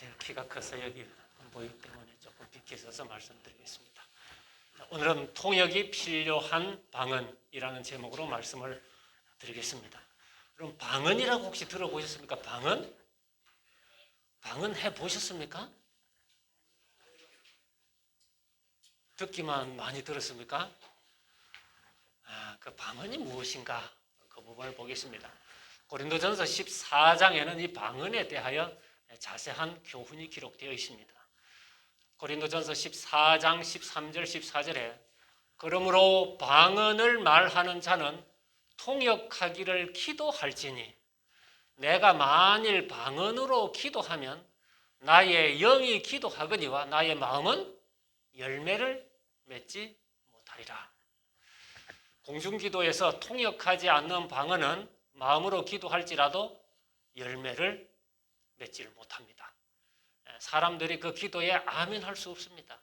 제 키가 커서 여기 안 보이기 때문에 조금 비켜 서서 말씀드리겠습니다. 오늘은 통역이 필요한 방언이라는 제목으로 말씀을 드리겠습니다. 그럼 방언이라고 혹시 들어보셨습니까? 방언? 방언 해보셨습니까? 듣기만 많이 들었습니까? 그 방언이 무엇인가? 그 부분을 보겠습니다. 고린도전서 14장에는 이 방언에 대하여 자세한 교훈이 기록되어 있습니다. 고린도전서 14장 13절 14절에 그러므로 방언을 말하는 자는 통역하기를 기도할지니 내가 만일 방언으로 기도하면 나의 영이 기도하거니와 나의 마음은 열매를 맺지 못하리라. 공중기도에서 통역하지 않는 방언은 마음으로 기도할지라도 열매를 맺지를 못합니다. 사람들이 그 기도에 아멘 할 수 없습니다.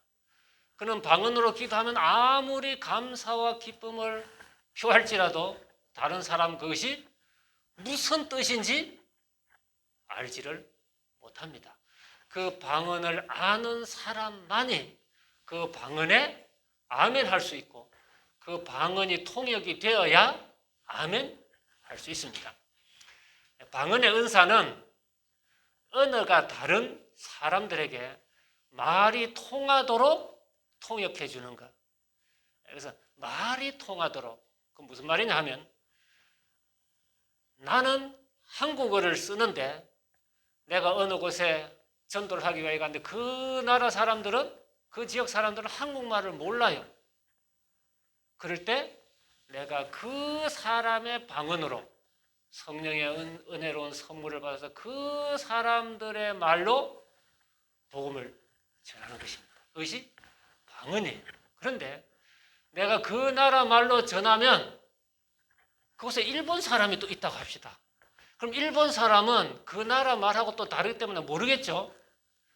그는 방언으로 기도하면 아무리 감사와 기쁨을 표할지라도 다른 사람 그것이 무슨 뜻인지 알지를 못합니다. 그 방언을 아는 사람만이 그 방언에 아멘 할 수 있고 그 방언이 통역이 되어야 아멘 할 수 있습니다. 방언의 은사는 언어가 다른 사람들에게 말이 통하도록 통역해 주는 것. 그래서 말이 통하도록, 그 무슨 말이냐 하면 나는 한국어를 쓰는데 내가 어느 곳에 전도를 하기 위해 갔는데 그 나라 사람들은, 그 지역 사람들은 한국말을 몰라요. 그럴 때 내가 그 사람의 방언으로 성령의 은혜로운 선물을 받아서 그 사람들의 말로 복음을 전하는 것입니다. 그것이 방언이에요. 그런데 내가 그 나라 말로 전하면 그곳에 일본 사람이 또 있다고 합시다. 그럼 일본 사람은 그 나라 말하고 또 다르기 때문에 모르겠죠?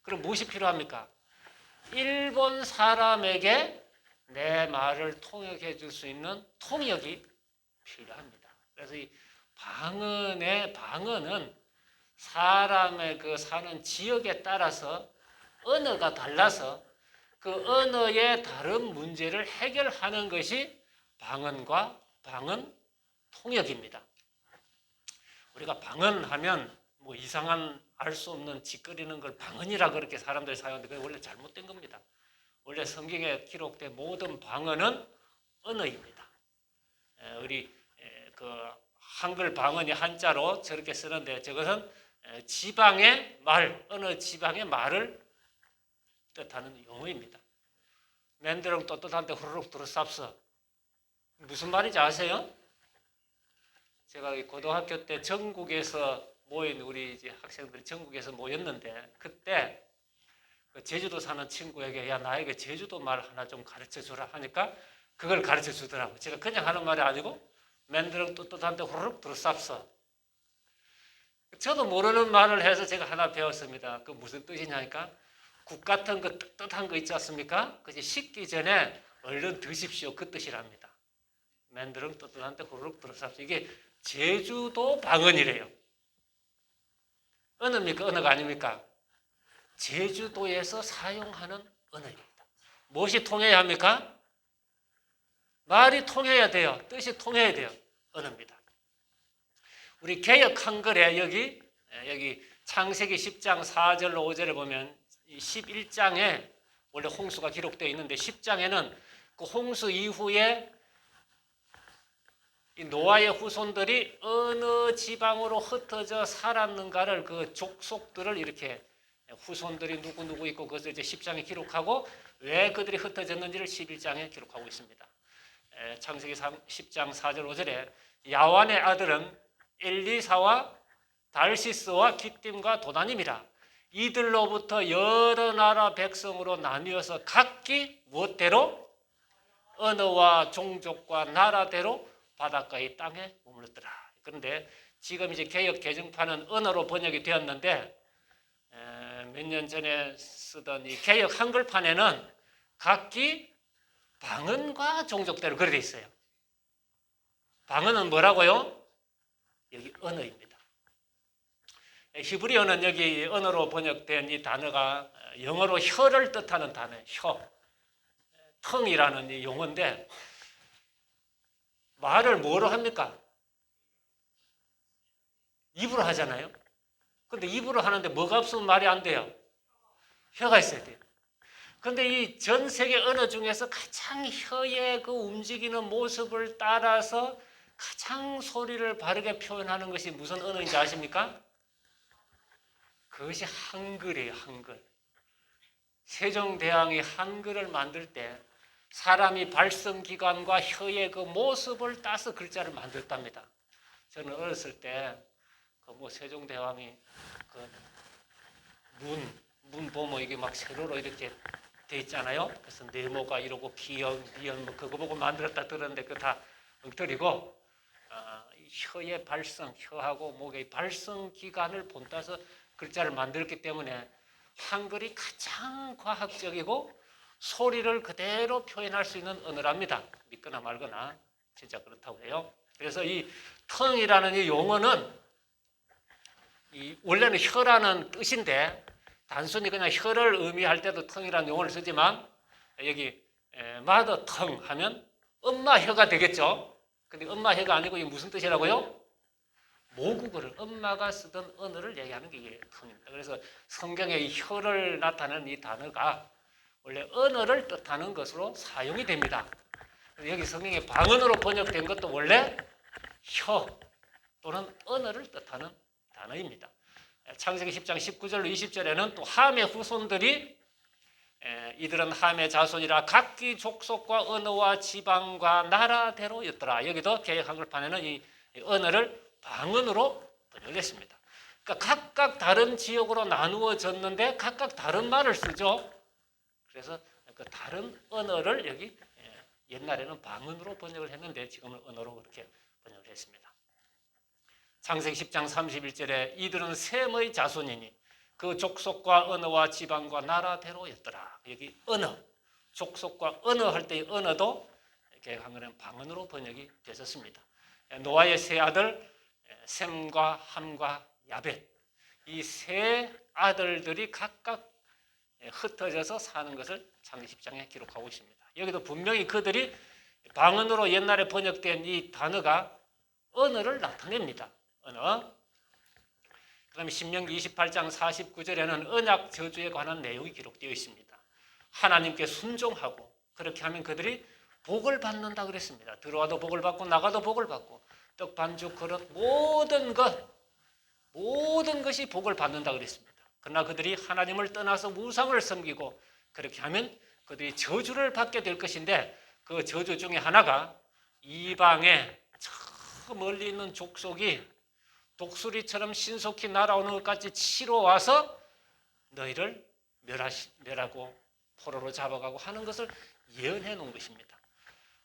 그럼 무엇이 필요합니까? 일본 사람에게 내 말을 통역해 줄 수 있는 통역이 필요합니다. 그래서 이 방언은 사람의 그 사는 지역에 따라서 언어가 달라서 그 언어의 다른 문제를 해결하는 것이 방언과 방언 통역입니다. 우리가 방언하면 뭐 이상한 알 수 없는 짓거리는 걸 방언이라 그렇게 사람들이 사용하는데 그게 원래 잘못된 겁니다. 원래 성경에 기록된 모든 방언은 언어입니다. 우리 그 한글 방언이 한자로 저렇게 쓰는데 저것은 지방의 말, 어느 지방의 말을 뜻하는 용어입니다. 맨드렁 떳떳한데 후루룩 두루쌉서 무슨 말인지 아세요? 제가 고등학교 때 전국에서 모인 우리 이제 학생들이 전국에서 모였는데 그때 제주도 사는 친구에게 야 나에게 제주도 말 하나 좀 가르쳐 주라 하니까 그걸 가르쳐 주더라고요. 제가 그냥 하는 말이 아니고 맨드렁 떳떳한데 후루룩 두루쌉서. 저도 모르는 말을 해서 제가 하나 배웠습니다. 그 무슨 뜻이냐니까 국 같은 거 떳떳한 거 있지 않습니까? 그것이 식기 전에 얼른 드십시오. 그 뜻이랍니다. 맨드렁 떳떳한데 후루룩 두루쌉서. 이게 제주도 방언이래요. 언어입니까? 언어가 아닙니까? 제주도에서 사용하는 언어입니다. 무엇이 통해야 합니까? 말이 통해야 돼요. 뜻이 통해야 돼요. 언어입니다. 우리 개역 한글에 여기 창세기 10장 4절로 5절에 보면 11장에 원래 홍수가 기록되어 있는데 10장에는 그 홍수 이후에 이 노아의 후손들이 어느 지방으로 흩어져 살았는가를 그 족속들을 이렇게 후손들이 누구 있고 그것을 이제 10장에 기록하고 왜 그들이 흩어졌는지를 11장에 기록하고 있습니다. 창세기 10장 4절 5절에 야완의 아들은 엘리사와 달시스와 기띔과 도다님이라 이들로부터 여러 나라 백성으로 나뉘어서 각기 무엇대로 언어와 종족과 나라대로 바닷가의 땅에 머물렀더라. 그런데 지금 이제 개역 개정판은 언어로 번역이 되었는데 몇 년 전에 쓰던 이 개역 한글판에는 각기 방언과 종족대로 그렇게 돼 있어요. 방언은 뭐라고요? 여기 언어입니다. 히브리어는 여기 언어로 번역된 이 단어가 영어로 혀를 뜻하는 단어예요. 혀, 텅이라는 이 용어인데 말을 뭐로 합니까? 입으로 하잖아요. 근데 입으로 하는데 뭐가 없으면 말이 안 돼요? 혀가 있어야 돼요. 근데 이 전 세계 언어 중에서 가장 혀의 그 움직이는 모습을 따라서 가장 소리를 바르게 표현하는 것이 무슨 언어인지 아십니까? 그것이 한글이에요, 한글. 세종대왕이 한글을 만들 때 사람이 발성기관과 혀의 그 모습을 따서 글자를 만들었답니다. 저는 어렸을 때 세종대왕이 문 보면 이게 막 세로로 이렇게 돼 있잖아요. 그래서 네모가 이러고 기역, 미역 그거 보고 만들었다 들었는데 그거 다 엉터리고 혀의 발성, 혀하고 목의 발성 기관을 본따서 글자를 만들었기 때문에 한글이 가장 과학적이고 소리를 그대로 표현할 수 있는 언어랍니다. 믿거나 말거나 진짜 그렇다고 해요. 그래서 이 텅이라는 이 용어는 원래는 혀라는 뜻인데 단순히 그냥 혀를 의미할 때도 텅이라는 용어를 쓰지만 여기 마더 텅 하면 엄마 혀가 되겠죠. 근데 엄마 혀가 아니고 이게 무슨 뜻이라고요? 모국어를 엄마가 쓰던 언어를 얘기하는 게 이게 텅입니다. 그래서 성경에 이 혀를 나타내는 이 단어가 원래 언어를 뜻하는 것으로 사용이 됩니다. 여기 성경에 방언으로 번역된 것도 원래 혀 또는 언어를 뜻하는 단어입니다. 창세기 10장 19절로 20절에는 또 함의 후손들이 이들은 함의 자손이라 각기 족속과 언어와 지방과 나라대로였더라. 여기도 개역 한글판에는 이 언어를 방언으로 번역했습니다. 그러니까 각각 다른 지역으로 나누어졌는데 각각 다른 말을 쓰죠. 그래서 그 다른 언어를 여기 옛날에는 방언으로 번역을 했는데 지금은 언어로 그렇게 번역을 했습니다. 창세기 10장 31절에 이들은 셈의 자손이니 그 족속과 언어와 지방과 나라대로였더라. 여기 언어, 족속과 언어 할 때 언어도 이렇게 한글은 방언으로 번역이 됐었습니다. 노아의 세 아들 셈과 함과 야벳 이 세 아들들이 각각 흩어져서 사는 것을 창세기 10장에 기록하고 있습니다. 여기도 분명히 그들이 방언으로 옛날에 번역된 이 단어가 언어를 나타냅니다. 언어. 그 다음에 신명기 28장 49절에는 언약 저주에 관한 내용이 기록되어 있습니다. 하나님께 순종하고 그렇게 하면 그들이 복을 받는다 그랬습니다. 들어와도 복을 받고 나가도 복을 받고 떡 반죽 그릇 모든 것이 복을 받는다 그랬습니다. 그러나 그들이 하나님을 떠나서 우상을 섬기고 그렇게 하면 그들이 저주를 받게 될 것인데 그 저주 중에 하나가 이방에 저 멀리 있는 족속이 독수리처럼 신속히 날아오는 것 같이 치러 와서 너희를 멸하고 포로로 잡아가고 하는 것을 예언해 놓은 것입니다.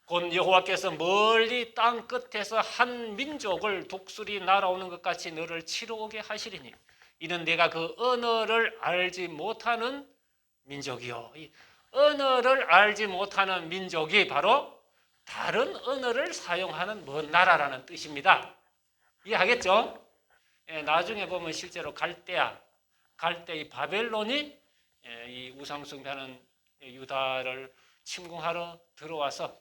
곧 여호와께서 멀리 땅 끝에서 한 민족을 독수리 날아오는 것 같이 너를 치러 오게 하시리니 이는 내가 그 언어를 알지 못하는 민족이요. 이 언어를 알지 못하는 민족이 바로 다른 언어를 사용하는 먼 나라라는 뜻입니다. 이해하겠죠? 나중에 보면 실제로 갈대이 바벨론이 이 우상숭배하는 유다를 침공하러 들어와서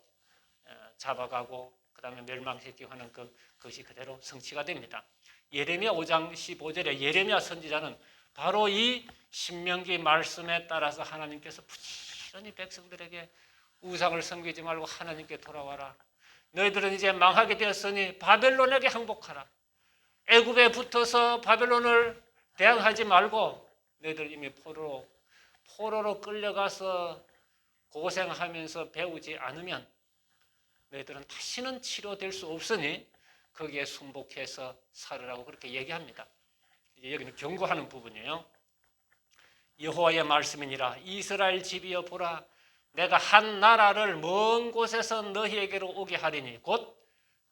잡아가고 그 다음에 멸망시키고 하는 그것이 그대로 성취가 됩니다. 예레미야 5장 15절에 예레미야 선지자는 바로 이 신명기 말씀에 따라서 하나님께서 부지런히 백성들에게 우상을 섬기지 말고 하나님께 돌아와라. 너희들은 이제 망하게 되었으니 바벨론에게 항복하라. 애굽에 붙어서 바벨론을 대항하지 말고 너희들 이미 포로로 끌려가서 고생하면서 배우지 않으면 너희들은 다시는 치료될 수 없으니 거기에 순복해서 살으라고 그렇게 얘기합니다. 이제 여기는 경고하는 부분이에요. 여호와의 말씀이니라 이스라엘 집이여 보라 내가 한 나라를 먼 곳에서 너희에게로 오게 하리니 곧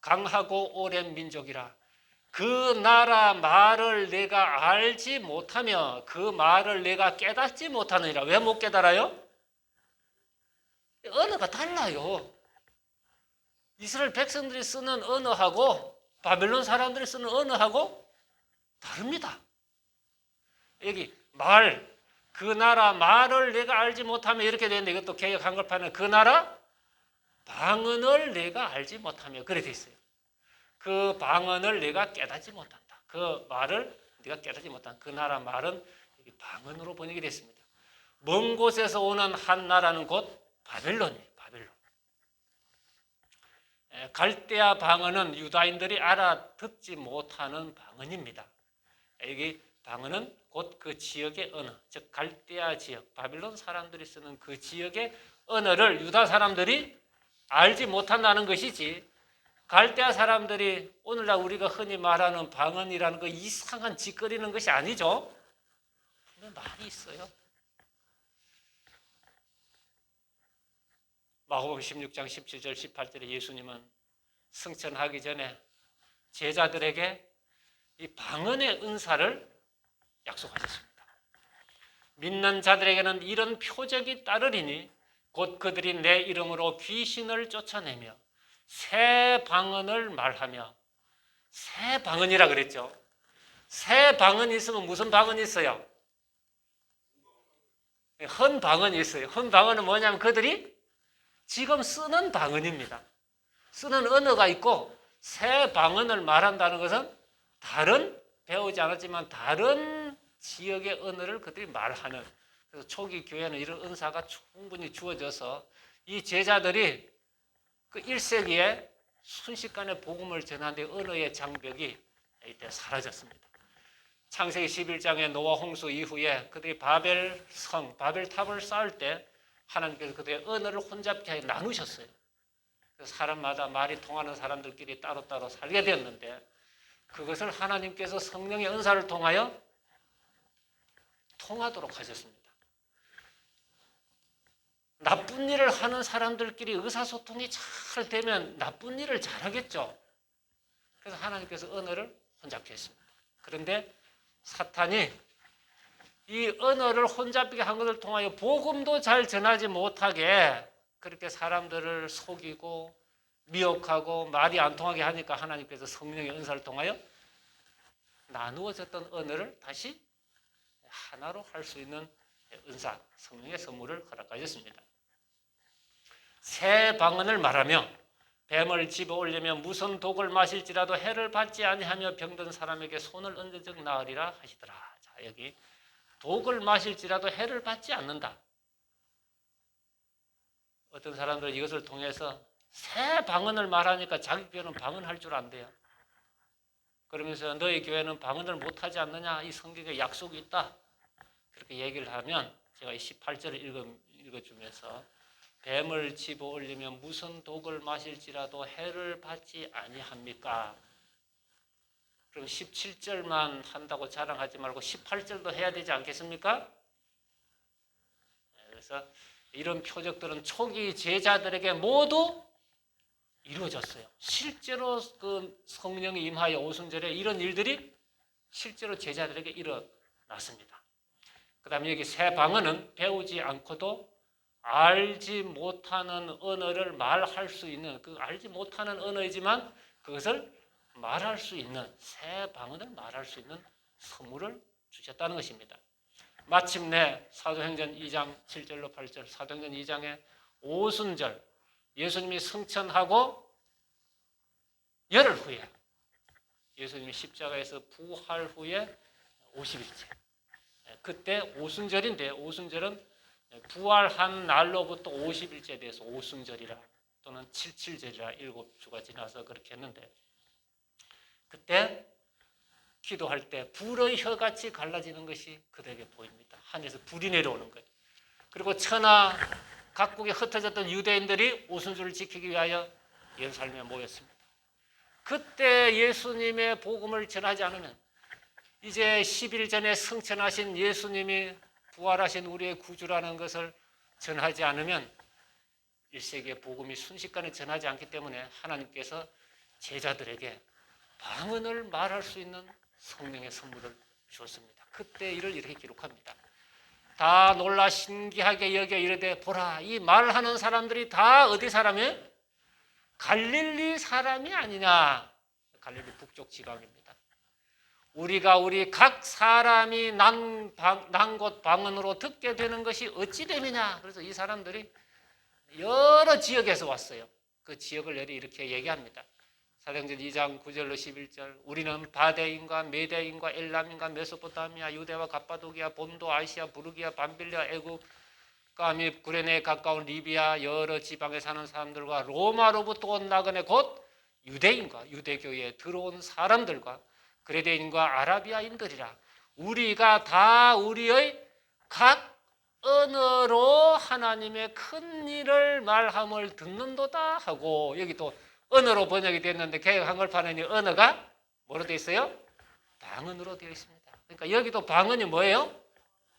강하고 오랜 민족이라 그 나라 말을 내가 알지 못하며 그 말을 내가 깨닫지 못하느니라. 왜 못 깨달아요? 언어가 달라요. 이스라엘 백성들이 쓰는 언어하고 바벨론 사람들이 쓰는 언어하고 다릅니다. 여기 말, 그 나라 말을 내가 알지 못하며 이렇게 되는데 이것도 개역 한글판은 그 나라 방언을 내가 알지 못하며 그래 돼 있어요. 그 방언을 내가 깨닫지 못한다. 그 말을 네가 깨닫지 못한다. 그 나라 말은 방언으로 번역이 됐습니다. 먼 곳에서 오는 한 나라는 곧 바벨론이에요. 바벨론. 갈대아 방언은 유다인들이 알아듣지 못하는 방언입니다. 여기 방언은 곧 그 지역의 언어, 즉 갈대아 지역, 바벨론 사람들이 쓰는 그 지역의 언어를 유다 사람들이 알지 못한다는 것이지, 갈대아 사람들이 오늘날 우리가 흔히 말하는 방언이라는 거 이상한 짓거리는 것이 아니죠. 많이 있어요. 마가복음 16장 17절 18절에 예수님은 승천하기 전에 제자들에게 이 방언의 은사를 약속하셨습니다. 믿는 자들에게는 이런 표적이 따르리니 곧 그들이 내 이름으로 귀신을 쫓아내며 새 방언을 말하며, 새 방언이라 그랬죠. 새 방언이 있으면 무슨 방언이 있어요? 헌 방언이 있어요. 헌 방언은 뭐냐면 그들이 지금 쓰는 방언입니다. 쓰는 언어가 있고, 새 방언을 말한다는 것은 다른, 배우지 않았지만 다른 지역의 언어를 그들이 말하는, 그래서 초기 교회는 이런 은사가 충분히 주어져서 이 제자들이 그 1세기에 순식간에 복음을 전하는데 언어의 장벽이 이때 사라졌습니다. 창세기 11장의 노아 홍수 이후에 그들이 바벨성, 바벨탑을 쌓을 때 하나님께서 그들의 언어를 혼잡케 하여 나누셨어요. 그래서 사람마다 말이 통하는 사람들끼리 따로따로 살게 되었는데, 그것을 하나님께서 성령의 은사를 통하여 통하도록 하셨습니다. 나쁜 일을 하는 사람들끼리 의사소통이 잘 되면 나쁜 일을 잘하겠죠. 그래서 하나님께서 언어를 혼잡케 했습니다. 그런데 사탄이 이 언어를 혼잡게 한 것을 통하여 복음도 잘 전하지 못하게 그렇게 사람들을 속이고 미혹하고 말이 안 통하게 하니까 하나님께서 성령의 은사를 통하여 나누어졌던 언어를 다시 하나로 할 수 있는 은사, 성령의 선물을 허락하셨습니다. 새 방언을 말하며 뱀을 집어 올리며 무슨 독을 마실지라도 해를 받지 아니하며 병든 사람에게 손을 얹은 즉 나으리라 하시더라. 자, 여기 독을 마실지라도 해를 받지 않는다. 어떤 사람들은 이것을 통해서 새 방언을 말하니까 자기 교회는 방언할 줄 안대요. 그러면서 너희 교회는 방언을 못하지 않느냐, 이 성경에 약속이 있다, 그렇게 얘기를 하면 제가 이 18절을 읽어주면서 뱀을 집어 올리면 무슨 독을 마실지라도 해를 받지 아니합니까? 그럼 17절만 한다고 자랑하지 말고 18절도 해야 되지 않겠습니까? 그래서 이런 표적들은 초기 제자들에게 모두 이루어졌어요. 실제로 그 성령이 임하여 오순절에 이런 일들이 실제로 제자들에게 일어났습니다. 그 다음에 여기 새 방언은 배우지 않고도 알지 못하는 언어를 말할 수 있는, 그 알지 못하는 언어이지만 그것을 말할 수 있는, 새 방언을 말할 수 있는 선물을 주셨다는 것입니다. 마침내 사도행전 2장 7절로 8절, 사도행전 2장의 오순절, 예수님이 승천하고 열흘 후에, 예수님이 십자가에서 부활 후에 50일째, 그때 오순절인데, 오순절은 부활한 날로부터 50일째 돼서 오순절이라 또는 칠칠절이라 7주가 지나서 그렇게 했는데, 그때 기도할 때 불의 혀같이 갈라지는 것이 그들에게 보입니다. 하늘에서 불이 내려오는 거예요. 그리고 천하 각국에 흩어졌던 유대인들이 오순절을 지키기 위하여 예루살렘에 모였습니다. 그때 예수님의 복음을 전하지 않으면, 이제 10일 전에 승천하신 예수님이 부활하신 우리의 구주라는 것을 전하지 않으면 1세기의 복음이 순식간에 전하지 않기 때문에 하나님께서 제자들에게 방언을 말할 수 있는 성령의 선물을 주었습니다. 그때 이를 이렇게 기록합니다. 다 놀라 신기하게 여겨 이르되 보라, 이 말하는 사람들이 다 어디 사람이에요? 갈릴리 사람이 아니냐. 갈릴리 북쪽 지방입니다. 우리가 우리 각 사람이 난 곳 방언으로 듣게 되는 것이 어찌 됨이냐. 그래서 이 사람들이 여러 지역에서 왔어요. 그 지역을 이렇게 얘기합니다. 사도행전 2장 9절로 11절. 우리는 바데인과 메데인과 엘람인과 메소포타미아, 유대와 갑바도기아, 본도, 아시아, 부르기아, 밤빌리아, 애굽, 및 구레네에 가까운 리비아 여러 지방에 사는 사람들과 로마로부터 온 나그네 곧 유대인과 유대교에 들어온 사람들과 그레데인과 아라비아인들이라. 우리가 다 우리의 각 언어로 하나님의 큰 일을 말함을 듣는도다 하고, 여기 또 언어로 번역이 됐는데 개역 한글판에는 언어가 뭐로 되어 있어요? 방언으로 되어 있습니다. 그러니까 여기도 방언이 뭐예요?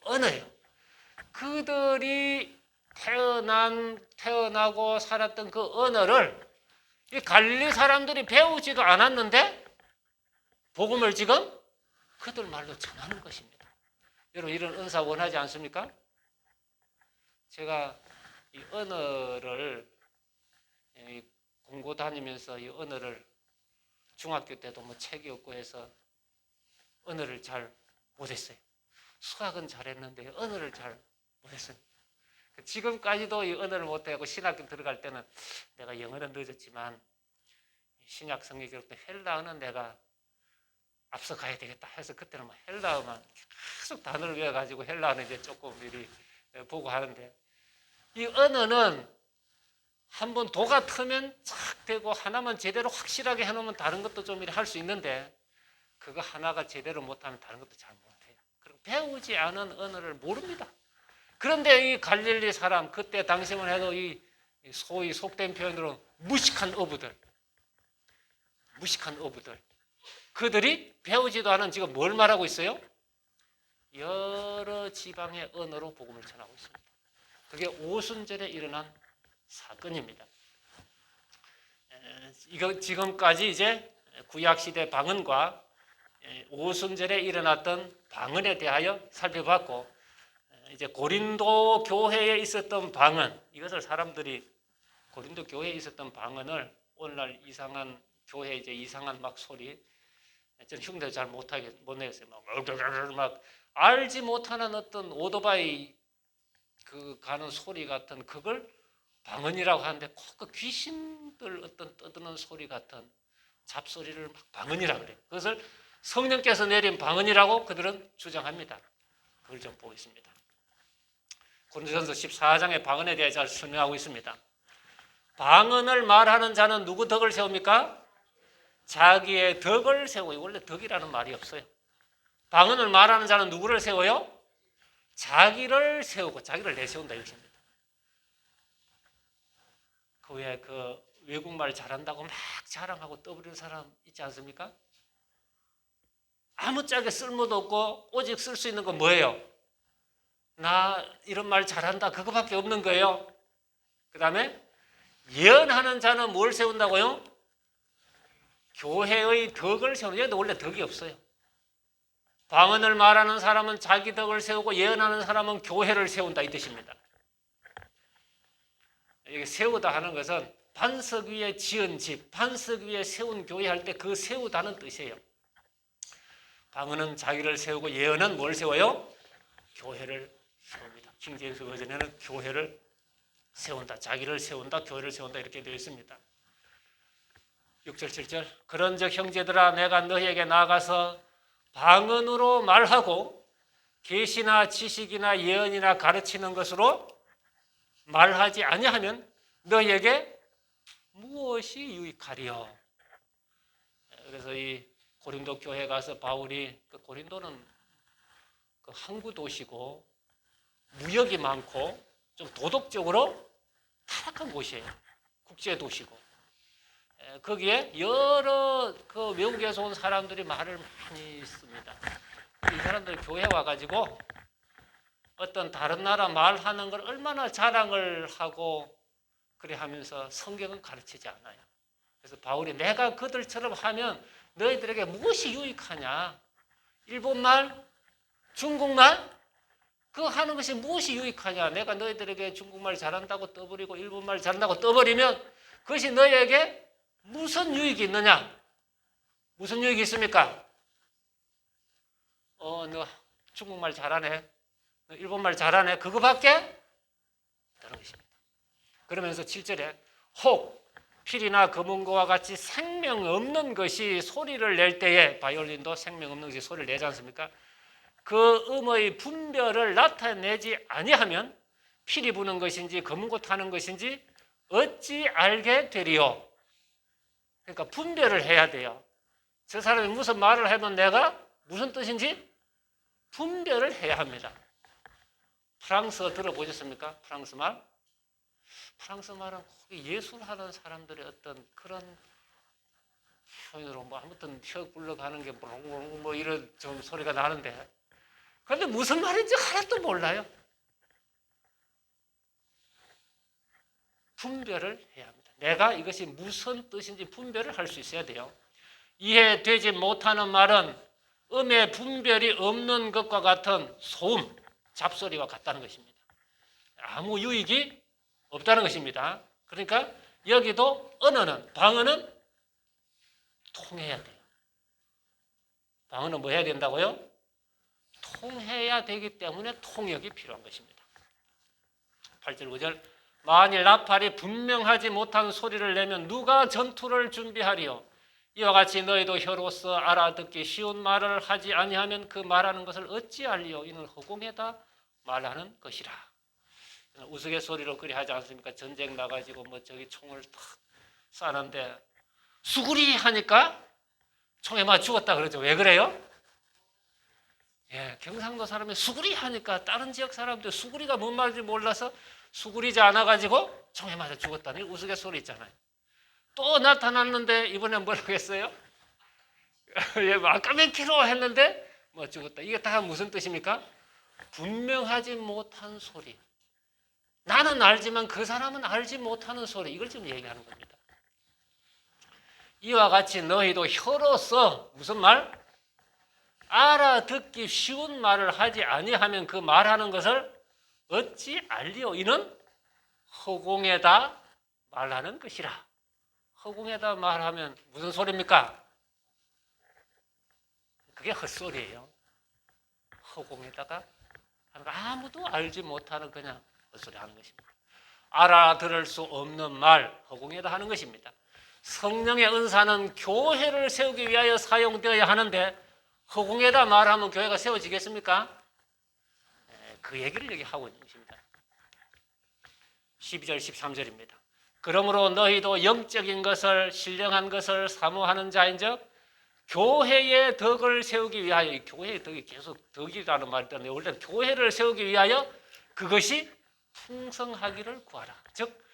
언어예요. 그들이 태어나고 살았던 그 언어를 이 갈릴리 사람들이 배우지도 않았는데 복음을 지금 그들 말로 전하는 것입니다. 여러분, 이런 은사 원하지 않습니까? 제가 이 언어를 공고 다니면서 이 언어를 중학교 때도 뭐 책이 없고 해서 언어를 잘 못했어요. 수학은 잘했는데 언어를 잘 못했어요. 지금까지도 이 언어를 못하고 신학교 들어갈 때는 내가 영어는 늦었지만 신약 성경 기록 때 헬라어는 내가 앞서 가야 되겠다 해서 그때는 막 헬라어만 계속 단어를 외워가지고 헬라어는 이제 조금 미리 보고 하는데, 이 언어는 한번 도가 트면 착 되고 하나만 제대로 확실하게 해놓으면 다른 것도 좀 할 수 있는데, 그거 하나가 제대로 못하면 다른 것도 잘 못해요. 그리고 배우지 않은 언어를 모릅니다. 그런데 이 갈릴리 사람, 그때 당시만 해도 이 소위 속된 표현으로 무식한 어부들, 그들이 배우지도 않은 지금 뭘 말하고 있어요? 여러 지방의 언어로 복음을 전하고 있습니다. 그게 오순절에 일어난 사건입니다. 이거 지금까지 이제 구약시대 방언과 오순절에 일어났던 방언에 대하여 살펴봤고, 이제 고린도 교회에 있었던 방언, 이것을 사람들이 고린도 교회에 있었던 방언을 오늘날 이상한 교회 이제 이상한 막 소리, 저는 흉내 잘 못 내겠어요. 막 알지 못하는 어떤 오토바이 그 가는 소리 같은 그걸 방언이라고 하는데, 그 귀신들 어떤 떠드는 소리 같은 잡소리를 막 방언이라고 그래요. 그것을 성령께서 내린 방언이라고 그들은 주장합니다. 그걸 좀 보겠습니다. 고린도전서 14장의 방언에 대해 잘 설명하고 있습니다. 방언을 말하는 자는 누구 덕을 세웁니까? 자기의 덕을 세워요. 원래 덕이라는 말이 없어요. 방언을 말하는 자는 누구를 세워요? 자기를 세우고 자기를 내세운다 이것입니다. 그 외에 그 외국말 잘한다고 막 자랑하고 떠부리는 사람 있지 않습니까? 아무짝에 쓸모도 없고 오직 쓸 수 있는 건 뭐예요? 나 이런 말 잘한다 그거밖에 없는 거예요. 그 다음에 예언하는 자는 뭘 세운다고요? 교회의 덕을 세우는, 얘도 원래 덕이 없어요. 방언을 말하는 사람은 자기 덕을 세우고 예언하는 사람은 교회를 세운다 이 뜻입니다. 여기 세우다 하는 것은 반석 위에 지은 집, 반석 위에 세운 교회 할 때 그 세우다는 뜻이에요. 방언은 자기를 세우고 예언은 뭘 세워요? 교회를 세웁니다. 킹제임스 버전에는 교회를 세운다, 자기를 세운다, 교회를 세운다 이렇게 되어 있습니다. 6절 7절 그런즉 형제들아 내가 너희에게 나아가서 방언으로 말하고 계시나 지식이나 예언이나 가르치는 것으로 말하지 아니하면 너희에게 무엇이 유익하리요? 그래서 이 고린도 교회 가서 바울이, 그 고린도는 그 항구 도시고 무역이 많고 좀 도덕적으로 타락한 곳이에요. 국제 도시고 거기에 여러 그 외국에서 온 사람들이 말을 많이 씁니다. 이 사람들 교회 와가지고 어떤 다른 나라 말하는 걸 얼마나 자랑을 하고 그래 하면서 성경은 가르치지 않아요. 그래서 바울이 내가 그들처럼 하면 너희들에게 무엇이 유익하냐? 일본말, 중국말? 그거 하는 것이 무엇이 유익하냐? 내가 너희들에게 중국말 잘한다고 떠버리고 일본말 잘한다고 떠버리면 그것이 너희에게 무슨 유익이 있느냐? 무슨 유익이 있습니까? 너 중국말 잘하네, 너 일본말 잘하네, 그거밖에 없다는 것입니다. 그러면서 7절에 혹 필이나 금은고와 같이 생명 없는 것이 소리를 낼 때에, 바이올린도 생명 없는 것이 소리를 내지 않습니까? 그 음의 분별을 나타내지 아니하면 필이 부는 것인지 금은고 타는 것인지 어찌 알게 되리요? 그러니까 분별을 해야 돼요. 저 사람이 무슨 말을 하면 내가 무슨 뜻인지 분별을 해야 합니다. 프랑스어 들어보셨습니까? 프랑스 말? 프랑스 말은 예술하는 사람들의 어떤 그런 표현으로 뭐 아무튼 혀 굴러가는 게 뭐 이런 좀 소리가 나는데, 그런데 무슨 말인지 하나도 몰라요. 분별을 해야 합니다. 내가 이것이 무슨 뜻인지 분별을 할 수 있어야 돼요. 이해되지 못하는 말은 음의 분별이 없는 것과 같은 소음, 잡소리와 같다는 것입니다. 아무 유익이 없다는 것입니다. 그러니까 여기도 언어는, 방언은 통해야 돼요. 방언은 뭐 해야 된다고요? 통해야 되기 때문에 통역이 필요한 것입니다. 8절 9절 만일 나팔이 분명하지 못한 소리를 내면 누가 전투를 준비하리요? 이와 같이 너희도 혀로서 알아듣기 쉬운 말을 하지 아니하면 그 말하는 것을 어찌 알리요? 이는 허공에다 말하는 것이라. 우스갯소리로 그리 하지 않습니까? 전쟁 나가지고 뭐 저기 총을 탁 쏴는데 수구리 하니까 총에 맞아 죽었다 그러죠. 왜 그래요? 예, 경상도 사람이 수구리 하니까 다른 지역 사람들 수구리가 뭔 말인지 몰라서 수구리지 않아가지고 총에 맞아 죽었다는 우스갯소리 있잖아요. 또 나타났는데 이번엔 뭐라고 했어요? 예, 아까 몇 킬로 했는데 뭐 죽었다. 이게 다 무슨 뜻입니까? 분명하지 못한 소리. 나는 알지만 그 사람은 알지 못하는 소리. 이걸 지금 얘기하는 겁니다. 이와 같이 너희도 혀로서 무슨 말? 알아듣기 쉬운 말을 하지 아니하면 그 말하는 것을 어찌 알리오? 이는 허공에다 말하는 것이라. 허공에다 말하면 무슨 소리입니까? 그게 헛소리예요. 허공에다가 아무도 알지 못하는 그냥 헛소리 하는 것입니다. 알아들을 수 없는 말, 허공에다 하는 것입니다. 성령의 은사는 교회를 세우기 위하여 사용되어야 하는데 허공에다 말하면 교회가 세워지겠습니까? 그 얘기를 여기 하고 있는 것입니다. 12절 13절입니다. 그러므로 너희도 영적인 것을 신령한 것을 사모하는 자인즉 교회의 덕을 세우기 위하여, 이 교회의 덕이 계속 덕이라는 말이 있는데 원래 교회를 세우기 위하여 그것이 풍성하기를 구하라. 즉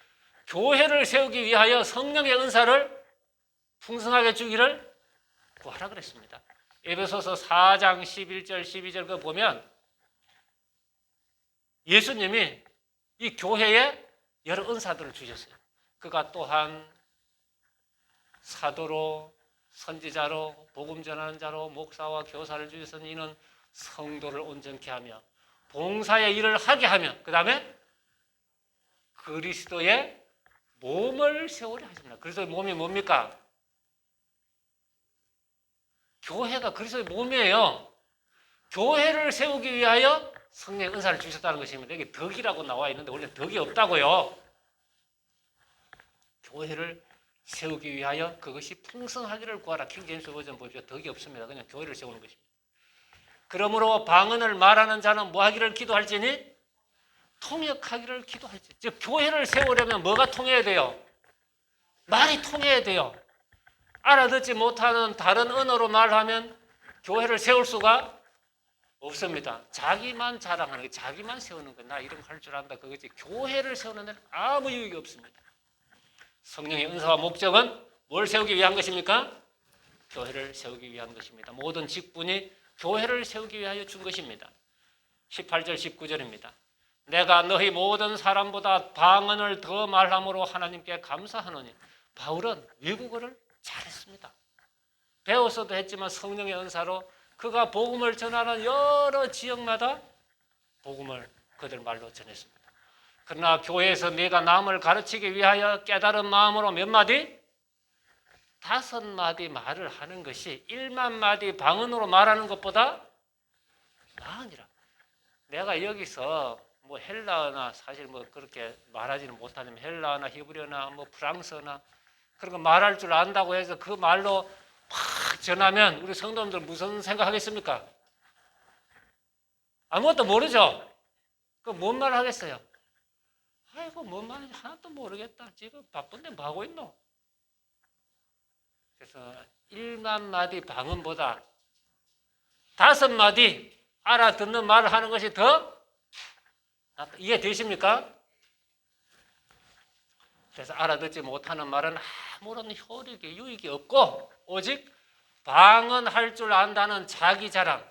교회를 세우기 위하여 성령의 은사를 풍성하게 주기를 구하라 그랬습니다. 에베소서 4장 11절 12절 그 보면 예수님이 이 교회에 여러 은사들을 주셨어요. 그가 또한 사도로, 선지자로, 복음 전하는 자로, 목사와 교사를 주셨으니 이는 성도를 온전케 하며 봉사의 일을 하게 하며 그 다음에 그리스도의 몸을 세우려 하십니다. 그리스도의 몸이 뭡니까? 교회가 그리스도의 몸이에요. 교회를 세우기 위하여 성령의 은사를 주셨다는 것입니다. 여기 덕이라고 나와 있는데 원래 덕이 없다고요. 교회를 세우기 위하여 그것이 풍성하기를 구하라. 킹제임스 버전 보십시오. 덕이 없습니다. 그냥 교회를 세우는 것입니다. 그러므로 방언을 말하는 자는 뭐 하기를 기도할지니 통역하기를 기도할지. 즉 교회를 세우려면 뭐가 통해야 돼요? 말이 통해야 돼요. 알아듣지 못하는 다른 언어로 말하면 교회를 세울 수가 없습니다. 자기만 자랑하는 거, 자기만 세우는 거, 나 이런 거 할 줄 안다 그거지. 교회를 세우는 데는 아무 유익이 없습니다. 성령의 은사와 목적은 뭘 세우기 위한 것입니까? 교회를 세우기 위한 것입니다. 모든 직분이 교회를 세우기 위하여 준 것입니다. 18절 19절입니다. 내가 너희 모든 사람보다 방언을 더 말함으로 하나님께 감사하노니. 바울은 외국어를 잘했습니다. 배웠어도 했지만 성령의 은사로 그가 복음을 전하는 여러 지역마다 복음을 그들 말로 전했습니다. 그러나 교회에서 내가 남을 가르치기 위하여 깨달은 마음으로 몇 마디? 5마디 말을 하는 것이 1만 마디 방언으로 말하는 것보다 방언이라. 내가 여기서 뭐 헬라어나 사실 뭐 그렇게 말하지는 못하지만 헬라어나 히브리어나 뭐 프랑스어나 그런 거 말할 줄 안다고 해서 그 말로 팍 전하면 우리 성도님들 무슨 생각하겠습니까? 아무것도 모르죠? 그 뭔 말 하겠어요? 아이고 뭔 말인지 하나도 모르겠다. 지금 바쁜데 뭐 하고 있노? 그래서 1만 마디 방언보다 5마디 알아듣는 말을 하는 것이 더 이해되십니까? 그래서 알아듣지 못하는 말은 아무런 효력이 유익이 없고 오직 방언할 줄 안다는 자기 자랑,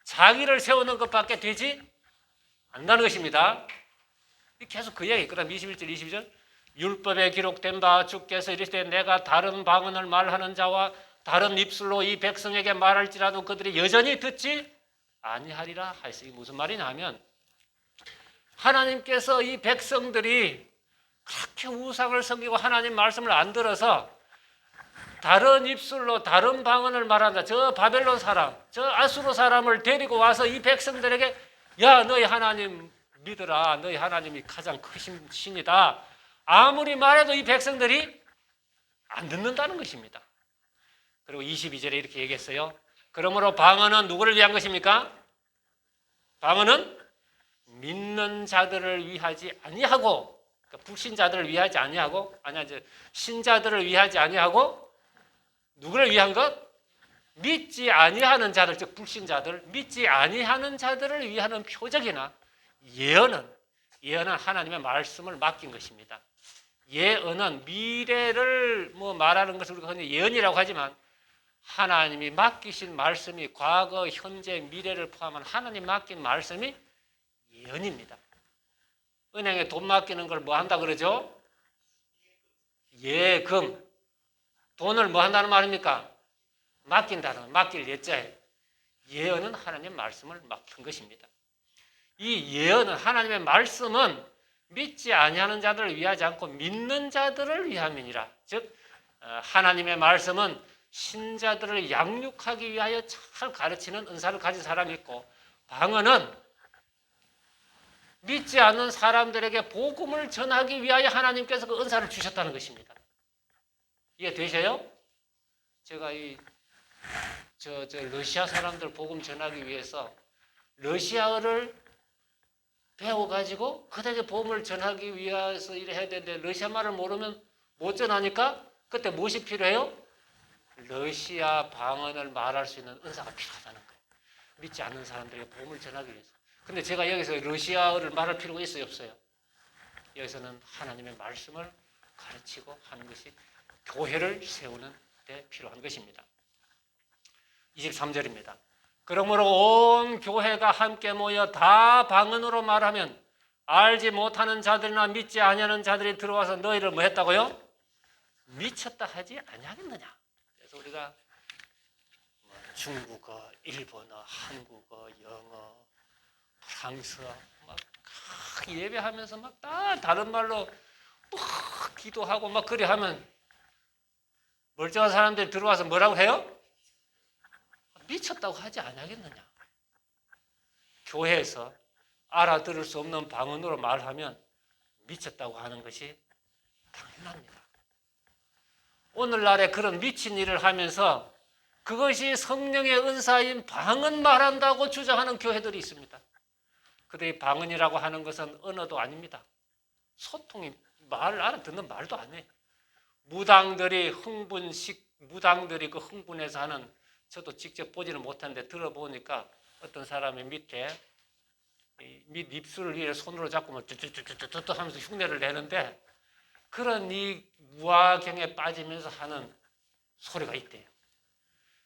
자기를 세우는 것밖에 되지 않는다는 것입니다. 계속 그 얘기. 그다음 21절, 22절. 율법에 기록된 바 주께서 이르시되 내가 다른 방언을 말하는 자와 다른 입술로 이 백성에게 말할지라도 그들이 여전히 듣지 아니하리라 하였으니 무슨 말이냐 하면 하나님께서 이 백성들이 그렇게 우상을 섬기고 하나님 말씀을 안 들어서 다른 입술로 다른 방언을 말한다. 저 바벨론 사람, 저 아수르 사람을 데리고 와서 이 백성들에게 야 너희 하나님 믿으라. 너희 하나님이 가장 크신 신이다. 아무리 말해도 이 백성들이 안 듣는다는 것입니다. 그리고 22절에 이렇게 얘기했어요. 그러므로 방언은 누구를 위한 것입니까? 방언은 믿는 자들을 위하지 아니하고 그러니까 불신자들을 위하지 아니하고 신자들을 위하지 아니하고 누구를 위한 것? 믿지 아니하는 자들, 즉 불신자들, 믿지 아니하는 자들을 위하는 표적이나 예언은 하나님의 말씀을 맡긴 것입니다. 예언은 미래를 말하는 것을 우리가 흔히 예언이라고 하지만 하나님이 맡기신 말씀이 과거, 현재, 미래를 포함한 하나님 맡긴 말씀이 예언입니다. 은행에 돈 맡기는 걸 뭐 한다 그러죠? 예금. 돈을 뭐 한다는 말입니까? 맡긴다는, 맡길 예자예요. 예언은 하나님의 말씀을 맡긴 것입니다. 이 예언은 하나님의 말씀은 믿지 아니하는 자들을 위하지 않고 믿는 자들을 위함이니라. 즉 하나님의 말씀은 신자들을 양육하기 위하여 잘 가르치는 은사를 가진 사람이 있고 방언은 믿지 않는 사람들에게 복음을 전하기 위하여 하나님께서 그 은사를 주셨다는 것입니다. 이해되셔요? 제가 러시아 사람들 복음 전하기 위해서 러시아어를 배워가지고 그들에게 복음을 전하기 위해서 일을 해야 되는데 러시아 말을 모르면 못 전하니까 그때 무엇이 필요해요? 러시아 방언을 말할 수 있는 은사가 필요하다는 거예요. 믿지 않는 사람들에게 복음을 전하기 위해서. 근데 제가 여기서 러시아어를 말할 필요가 있어요, 없어요? 여기서는 하나님의 말씀을 가르치고 하는 것이 교회를 세우는 데 필요한 것입니다. 23절입니다. 그러므로 온 교회가 함께 모여 다 방언으로 말하면 알지 못하는 자들이나 믿지 아니하는 자들이 들어와서 너희를 뭐 했다고요? 미쳤다 하지 아니하겠느냐. 그래서 우리가 중국어, 일본어, 한국어, 영어, 프랑스어 막 예배하면서 막 다 다른 말로 막 기도하고 막 그래 하면 멀쩡한 사람들이 들어와서 뭐라고 해요? 미쳤다고 하지 아니하겠느냐. 교회에서 알아들을 수 없는 방언으로 말하면 미쳤다고 하는 것이 당연합니다. 오늘날에 그런 미친 일을 하면서 그것이 성령의 은사인 방언 말한다고 주장하는 교회들이 있습니다. 그들이 방언이라고 하는 것은 언어도 아닙니다. 소통이 말 알아듣는 말도 안 해. 무당들이 그 흥분해서 하는 저도 직접 보지는 못하는데 들어보니까 어떤 사람이 밑에 밑 입술을 위에 손으로 잡고 뭐 뚜뚜뚜뚜뚜 하면서 흉내를 내는데 그런 이 무화경에 빠지면서 하는 소리가 있대요.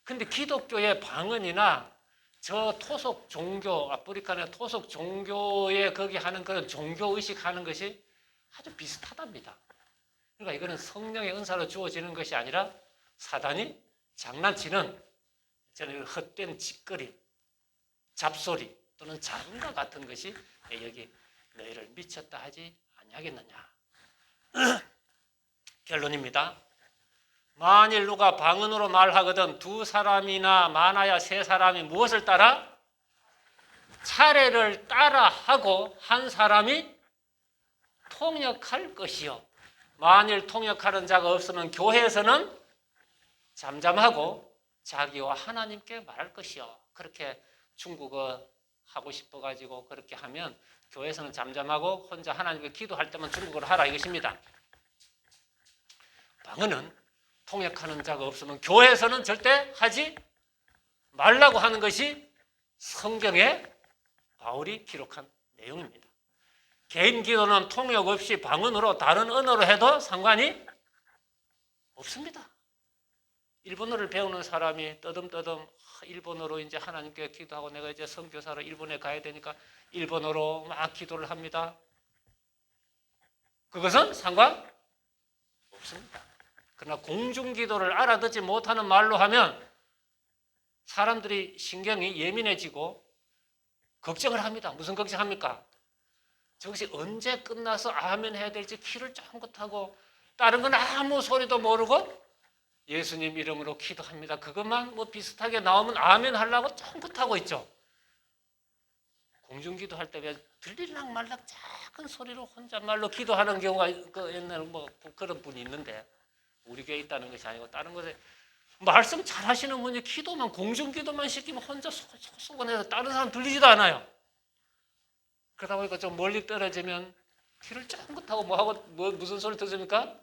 근데 기독교의 방언이나 저 토속 종교, 아프리카의 토속 종교에 거기 하는 그런 종교의식 하는 것이 아주 비슷하답니다. 그러니까 이거는 성령의 은사로 주어지는 것이 아니라 사단이 장난치는 저는 헛된 짓거리, 잡소리 또는 자문과 같은 것이 여기 너희를 미쳤다 하지 아니하겠느냐. 결론입니다. 만일 누가 방언으로 말하거든 두 사람이나 많아야 세 사람이 무엇을 따라? 차례를 따라하고 한 사람이 통역할 것이요. 만일 통역하는 자가 없으면 교회에서는 잠잠하고 자기와 하나님께 말할 것이요. 그렇게 중국어 하고 싶어가지고 그렇게 하면 교회에서는 잠잠하고 혼자 하나님께 기도할 때만 중국어로 하라 이것입니다. 방언은 통역하는 자가 없으면 교회에서는 절대 하지 말라고 하는 것이 성경에 바울이 기록한 내용입니다. 개인 기도는 통역 없이 방언으로 다른 언어로 해도 상관이 없습니다. 일본어를 배우는 사람이 떠듬떠듬 일본어로 이제 하나님께 기도하고 내가 이제 선교사로 일본에 가야 되니까 일본어로 막 기도를 합니다. 그것은 상관 없습니다. 그러나 공중기도를 알아듣지 못하는 말로 하면 사람들이 신경이 예민해지고 걱정을 합니다. 무슨 걱정합니까? 저것이 언제 끝나서 아멘 해야 될지 키를 쫑긋하고 다른 건 아무 소리도 모르고 예수님 이름으로 기도합니다. 그것만 뭐 비슷하게 나오면 아멘 하려고 쫑긋하고 있죠. 공중기도 할 때 왜 들릴락 말락 작은 소리로 혼잣말로 기도하는 경우가 그 옛날에 뭐 그런 분이 있는데 우리 교회에 있다는 것이 아니고 다른 곳에 말씀 잘 하시는 분이 기도만 공중기도만 시키면 혼자 소곤해서 다른 사람 들리지도 않아요. 그러다 보니까 좀 멀리 떨어지면 귀를 쫑긋하고 뭐하고 무슨 소리 들으십니까?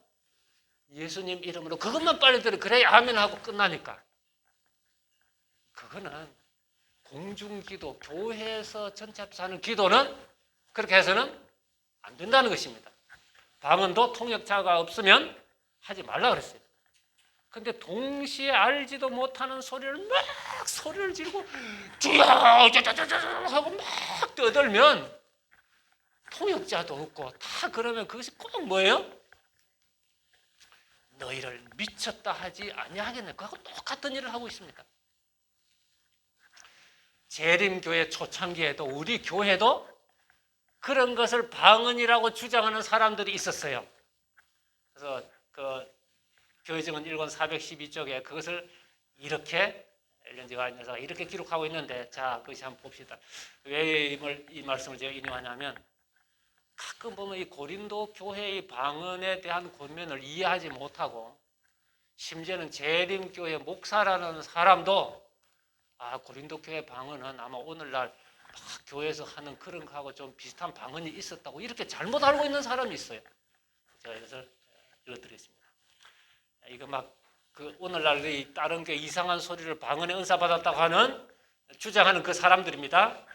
예수님 이름으로 그것만 빨리 들어 그래야 아멘 하고 끝나니까. 그거는 공중기도 교회에서 전체 앞에서 하는 기도는 그렇게 해서는 안 된다는 것입니다. 방언도 통역자가 없으면 하지 말라 그랬어요. 근데 동시에 알지도 못하는 소리를 막 소리를 지르고 주여 하고 막 떠들면 통역자도 없고 다 그러면 그것이 꼭 뭐예요? 너희를 미쳤다 하지 아니하겠네. 그하고 똑같은 일을 하고 있습니다. 재림교회 초창기에도 우리 교회도 그런 것을 방언이라고 주장하는 사람들이 있었어요. 그래서 그 교회증언 1권 412쪽에 그것을 이렇게 엘렌지가 안에서 이렇게 기록하고 있는데 자, 그것이 한번 봅시다. 왜 이 말씀을 제가 인용하냐면 가끔 보면 이 고린도 교회의 방언에 대한 권면을 이해하지 못하고 심지어는 재림교회 목사라는 사람도 고린도 교회 방언은 아마 오늘날 막 교회에서 하는 그런 거하고 좀 비슷한 방언이 있었다고 이렇게 잘못 알고 있는 사람이 있어요. 제가 이것을 읽어드리겠습니다. 이거 막 그 오늘날 다른 게 이상한 소리를 방언에 은사 받았다고 하는 주장하는 그 사람들입니다.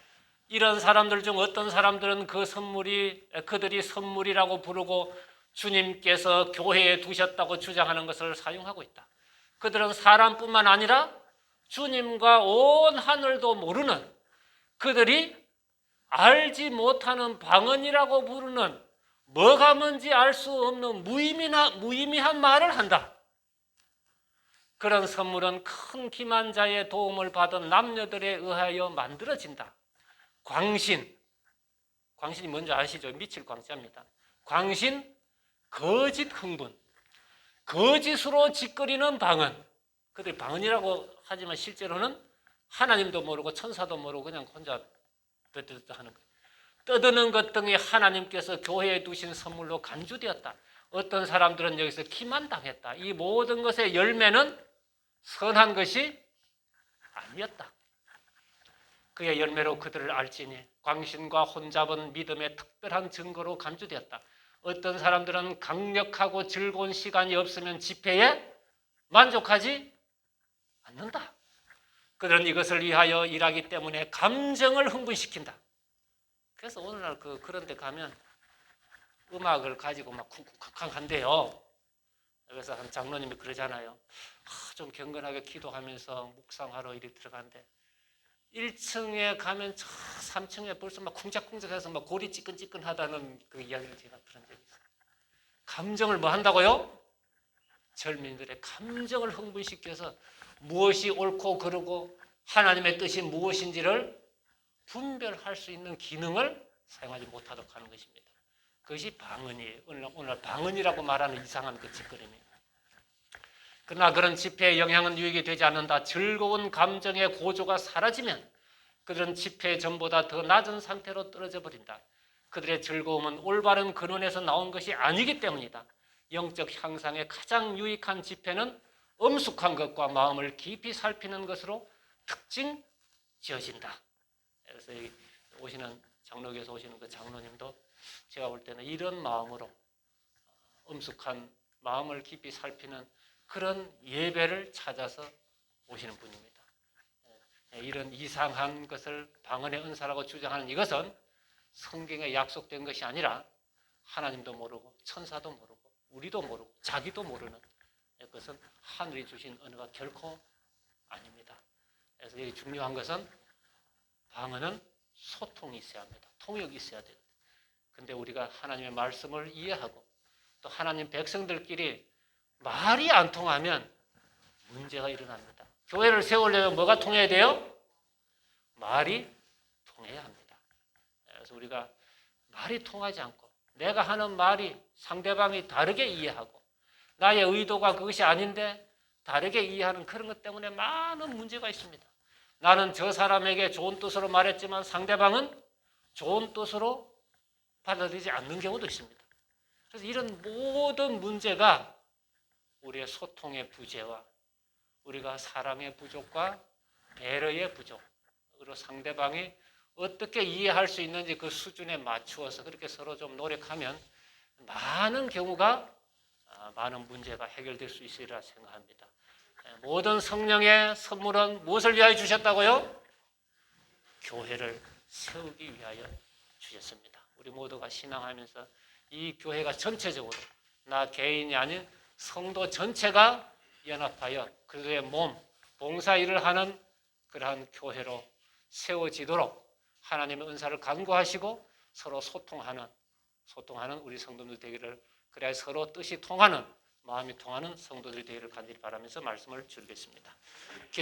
이런 사람들 중 어떤 사람들은 그들이 선물이라고 부르고 주님께서 교회에 두셨다고 주장하는 것을 사용하고 있다. 그들은 사람뿐만 아니라 주님과 온 하늘도 모르는 그들이 알지 못하는 방언이라고 부르는 뭐가 뭔지 알 수 없는 무의미한 말을 한다. 그런 선물은 큰 기만자의 도움을 받은 남녀들에 의하여 만들어진다. 광신이 뭔지 아시죠? 미칠 광자입니다. 광신, 거짓 흥분, 거짓으로 짓거리는 방언. 그들이 방언이라고 하지만 실제로는 하나님도 모르고 천사도 모르고 그냥 혼자 하는 거예요. 떠드는 것 등이 하나님께서 교회에 두신 선물로 간주되었다. 어떤 사람들은 여기서 기만당했다. 이 모든 것의 열매는 선한 것이 아니었다. 그의 열매로 그들을 알지니 광신과 혼잡은 믿음의 특별한 증거로 간주되었다. 어떤 사람들은 강력하고 즐거운 시간이 없으면 집회에 만족하지 않는다. 그들은 이것을 위하여 일하기 때문에 감정을 흥분시킨다. 그래서 오늘날 그런 데 가면 음악을 가지고 막 쿵쿵쾅쾅 한대요. 그래서 한 장로님이 그러잖아요. 좀 경건하게 기도하면서 묵상하러 이리 들어간대. 1층에 가면 3층에 벌써 막 쿵짝쿵짝해서 막 골이 찌끈찌끈하다는 그 이야기를 제가 들은 적이 있어요. 감정을 뭐 한다고요? 젊은이들의 감정을 흥분시켜서 무엇이 옳고 그르고 하나님의 뜻이 무엇인지를 분별할 수 있는 기능을 사용하지 못하도록 하는 것입니다. 그것이 방언이에요. 오늘 방언이라고 말하는 이상한 그 짓거림이에요. 그러나 그런 집회의 영향은 유익이 되지 않는다. 즐거운 감정의 고조가 사라지면 그들은 지폐의 전보다 더 낮은 상태로 떨어져 버린다. 그들의 즐거움은 올바른 근원에서 나온 것이 아니기 때문이다. 영적 향상에 가장 유익한 지폐는 엄숙한 것과 마음을 깊이 살피는 것으로 특징 지어진다. 그래서 오시는 장로교에서 오시는 그 장로님도 제가 볼 때는 이런 마음으로 엄숙한 마음을 깊이 살피는 그런 예배를 찾아서 오시는 분입니다. 이런 이상한 것을 방언의 은사라고 주장하는 이것은 성경에 약속된 것이 아니라 하나님도 모르고 천사도 모르고 우리도 모르고 자기도 모르는 그것은 하늘이 주신 은혜가 결코 아닙니다. 그래서 여기 중요한 것은 방언은 소통이 있어야 합니다. 통역이 있어야 돼요. 근데 우리가 하나님의 말씀을 이해하고 또 하나님 백성들끼리 말이 안 통하면 문제가 일어납니다. 교회를 세우려면 뭐가 통해야 돼요? 말이 통해야 합니다. 그래서 우리가 말이 통하지 않고 내가 하는 말이 상대방이 다르게 이해하고 나의 의도가 그것이 아닌데 다르게 이해하는 그런 것 때문에 많은 문제가 있습니다. 나는 저 사람에게 좋은 뜻으로 말했지만 상대방은 좋은 뜻으로 받아들이지 않는 경우도 있습니다. 그래서 이런 모든 문제가 우리의 소통의 부재와 우리가 사랑의 부족과 배려의 부족으로 상대방이 어떻게 이해할 수 있는지 그 수준에 맞추어서 그렇게 서로 좀 노력하면 많은 경우가 많은 문제가 해결될 수 있으리라 생각합니다. 모든 성령의 선물은 무엇을 위하여 주셨다고요? 교회를 세우기 위하여 주셨습니다. 우리 모두가 신앙하면서 이 교회가 전체적으로 나 개인이 아닌 성도 전체가 연합하여 그들의 몸, 봉사 일을 하는 그러한 교회로 세워지도록 하나님의 은사를 간구하시고 서로 소통하는 우리 성도들 되기를, 그래야 서로 뜻이 통하는, 마음이 통하는 성도들이 되기를 간절히 바라면서 말씀을 줄이겠습니다.